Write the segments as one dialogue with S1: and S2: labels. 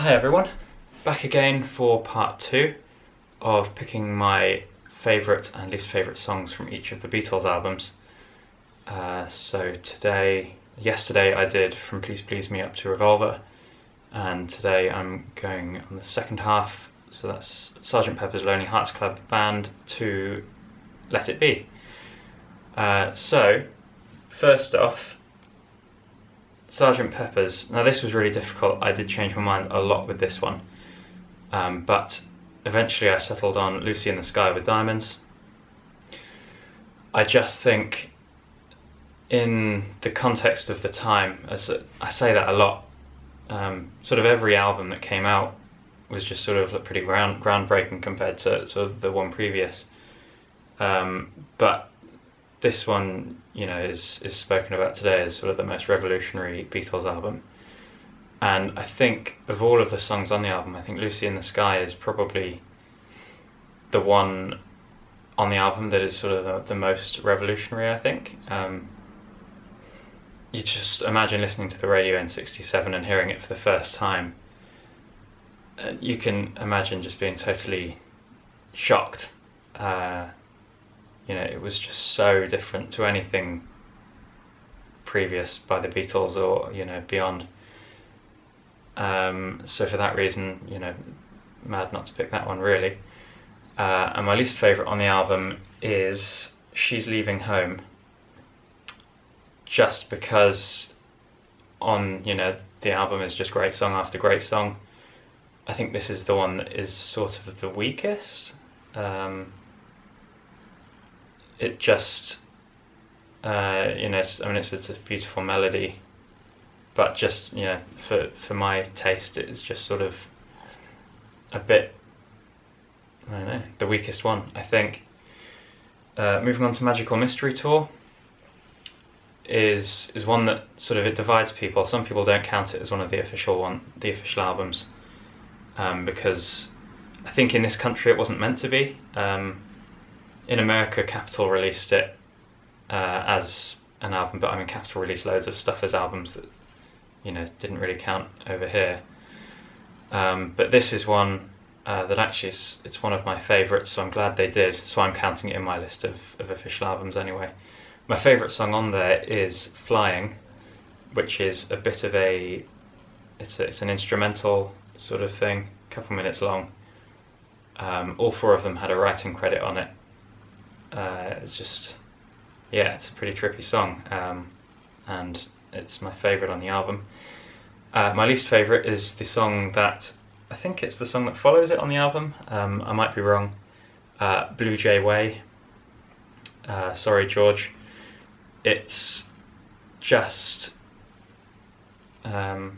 S1: Hi everyone, back again for part 2 of picking my favourite and least favourite songs from each of the Beatles albums. So yesterday I did From Please Please Me up to Revolver, and today I'm going on the second half, so that's Sgt. Pepper's Lonely Hearts Club Band to Let It Be. So first off, Sgt. Pepper's. Now this was really difficult. I did change my mind a lot with this one, but eventually I settled on Lucy in the Sky with Diamonds. I just think in the context of the time, I say that a lot, sort of every album that came out was just sort of pretty groundbreaking compared to sort of the one previous. But this one, you know, is spoken about today as sort of the most revolutionary Beatles album. And I think of all of the songs on the album, I think Lucy in the Sky is probably the one on the album that is sort of the most revolutionary, I think. You just imagine listening to the radio in '67 and hearing it for the first time. You can imagine just being totally shocked. You know, it was just so different to anything previous by the Beatles or, you know, beyond. So for that reason, you know, mad not to pick that one really. And my least favourite on the album is She's Leaving Home. Just because you know, the album is just great song after great song. I think this is the one that is sort of the weakest. It just, you know, I mean, it's a beautiful melody, but just, you know, for my taste, it's just sort of a bit, I don't know, the weakest one, I think. Moving on to Magical Mystery Tour is one that sort of, it divides people. Some people don't count it as one of the official albums, because I think in this country it wasn't meant to be. In America, Capitol released it as an album, but I mean, Capitol released loads of stuff as albums that, you know, didn't really count over here. But this is one that actually it's one of my favourites, so I'm glad they did. So I'm counting it in my list of official albums anyway. My favourite song on there is Flying, which is a bit of it's an instrumental sort of thing, a couple minutes long. All four of them had a writing credit on it. It's just, yeah, it's a pretty trippy song, and it's my favourite on the album. My least favourite is the song that, I think it's the song that follows it on the album, I might be wrong, Blue Jay Way, Sorry George. It's just, I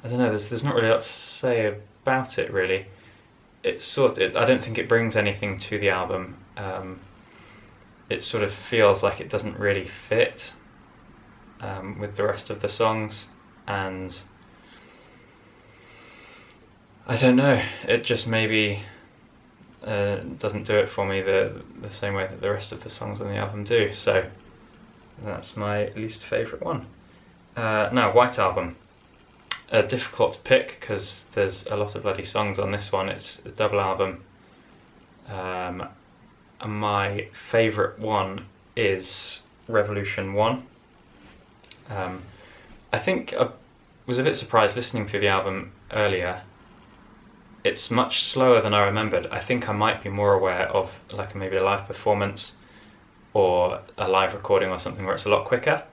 S1: don't know, there's not really a lot to say about it really. It's I don't think it brings anything to the album. It sort of feels like it doesn't really fit with the rest of the songs, and I don't know, it just maybe doesn't do it for me the same way that the rest of the songs on the album do, so that's my least favourite one. Now, White Album. Difficult to pick because there's a lot of bloody songs on this one. It's a double album. And my favourite one is Revolution 1. I think I was a bit surprised listening through the album earlier. It's much slower than I remembered. I think I might be more aware of like maybe a live performance or a live recording or something where it's a lot quicker.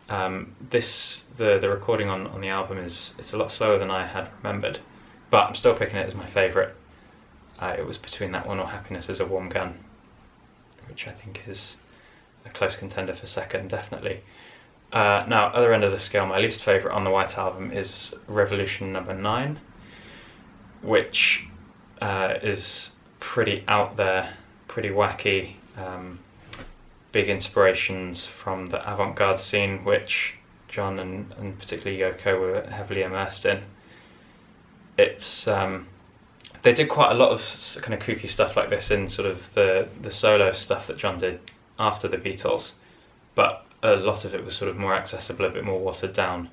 S1: The recording on the album it's a lot slower than I had remembered, but I'm still picking it as my favourite. It was between that one or Happiness is a Warm Gun, which I think is a close contender for second, definitely. Now, other end of the scale, my least favourite on the White Album is Revolution number 9, which is pretty out there, pretty wacky. Big inspirations from the avant-garde scene, which John and particularly Yoko were heavily immersed in. It's they did quite a lot of kind of kooky stuff like this in sort of the solo stuff that John did after the Beatles, but a lot of it was sort of more accessible, a bit more watered down.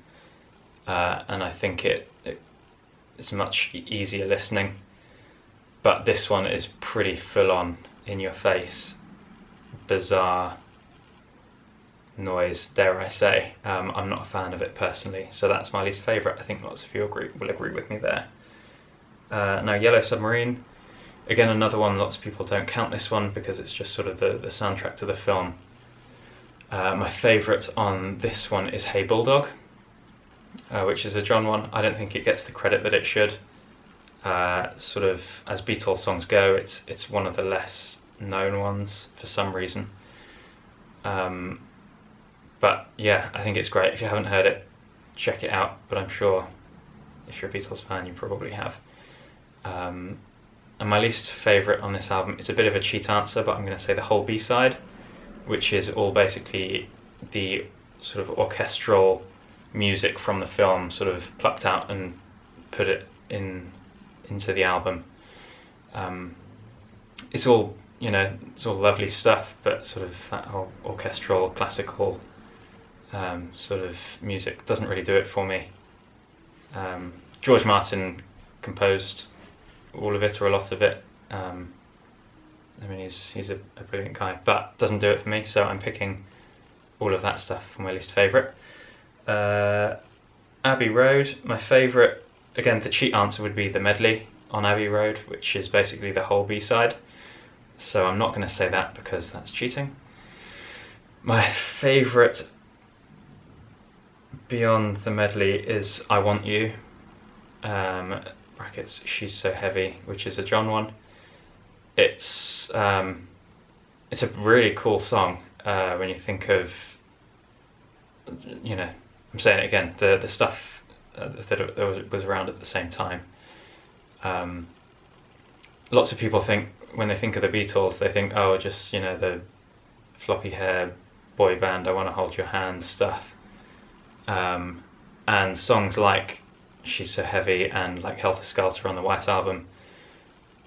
S1: and I think it's much easier listening. But this one is pretty full on, in your face, bizarre noise, dare I say. I'm not a fan of it personally, so that's my least favourite. I think lots of you will agree with me there. Now, Yellow Submarine, again another one, lots of people don't count this one because it's just sort of the soundtrack to the film. My favourite on this one is Hey Bulldog, which is a John one. I don't think it gets the credit that it should. Sort of, as Beatles songs go, it's one of the less known ones for some reason. But yeah, I think it's great. If you haven't heard it, check it out, but I'm sure if you're a Beatles fan you probably have. And my least favourite on this album, it's a bit of a cheat answer, but I'm going to say the whole B-side, which is all basically the sort of orchestral music from the film sort of plucked out and put it into the album. It's all, it's all lovely stuff, but sort of that whole orchestral, classical sort of music doesn't really do it for me. George Martin composed all of it, or a lot of it. I mean, he's a brilliant guy, but doesn't do it for me, so I'm picking all of that stuff for my least favourite. Abbey Road, my favourite, again, the cheat answer would be the medley on Abbey Road, which is basically the whole B-side, so I'm not going to say that because that's cheating. My favourite beyond the medley is I Want You, brackets She's So Heavy, which is a John one. It's a really cool song when you think of, I'm saying it again, the stuff that was around at the same time. Lots of people think, when they think of the Beatles, they think, oh, just, the floppy hair boy band, I Want to Hold Your Hand stuff. And songs like She's So Heavy and like Helter Skelter on the White Album,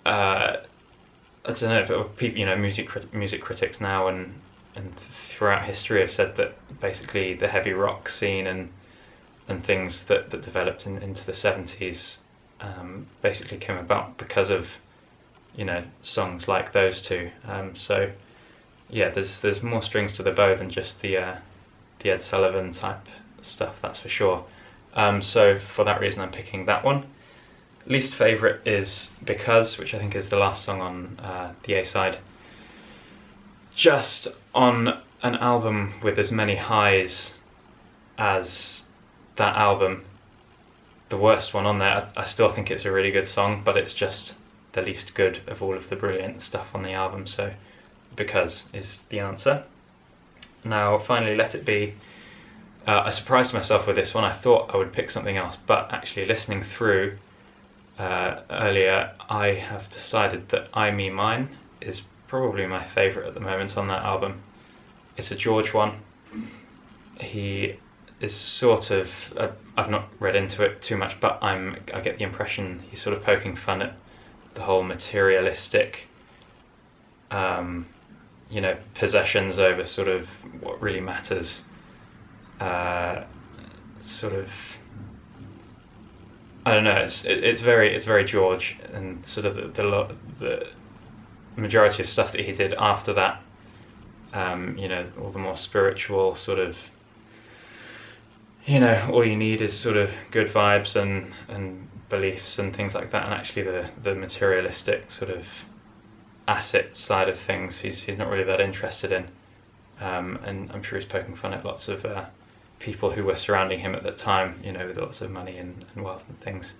S1: I don't know, but people, music critics now and throughout history have said that basically the heavy rock scene and things that developed into the 70s basically came about because of songs like those two. So yeah, there's more strings to the bow than just the Ed Sullivan type stuff, that's for sure. So for that reason I'm picking that one. Least favourite is Because, which I think is the last song on the A-side. Just on an album with as many highs as that album, the worst one on there, I still think it's a really good song, but it's just the least good of all of the brilliant stuff on the album, so Because is the answer. Now finally, Let It Be. I surprised myself with this one. I thought I would pick something else, but actually listening through earlier, I have decided that I, Me, Mine is probably my favourite at the moment on that album. It's a George one. He is sort of, I've not read into it too much, but I get the impression he's sort of poking fun at the whole materialistic, possessions over sort of what really matters. Sort of, I don't know. It's very George, and sort of the majority of stuff that he did after that. All the more spiritual sort of. All you need is sort of good vibes and beliefs and things like that, and actually the materialistic sort of asset side of things, he's not really that interested in. And I'm sure he's poking fun at lots of people who were surrounding him at that time, with lots of money and wealth and things.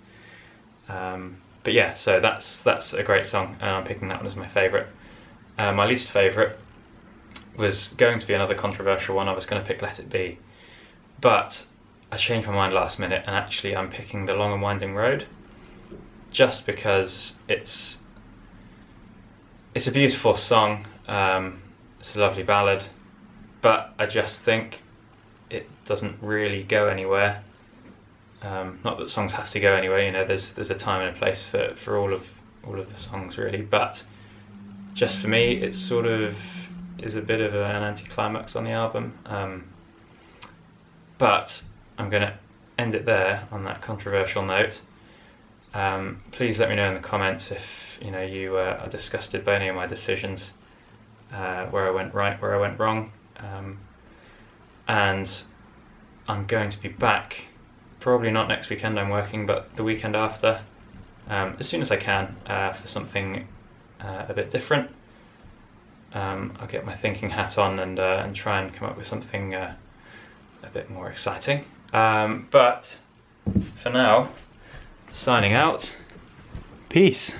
S1: But yeah, so that's a great song, and I'm picking that one as my favourite. My least favourite was going to be another controversial one. I was going to pick Let It Be, but I changed my mind last minute, and actually I'm picking The Long and Winding Road, just because it's a beautiful song. It's a lovely ballad, but I just think it doesn't really go anywhere. Not that songs have to go anywhere, there's a time and a place for all of the songs really, but just for me it sort of is a bit of an anticlimax on the album. But I'm going to end it there on that controversial note. Please let me know in the comments if you are disgusted by any of my decisions, where I went right, where I went wrong. And I'm going to be back, probably not next weekend, I'm working, but the weekend after, as soon as I can, for something a bit different. I'll get my thinking hat on and try and come up with something a bit more exciting. But for now, signing out. Peace.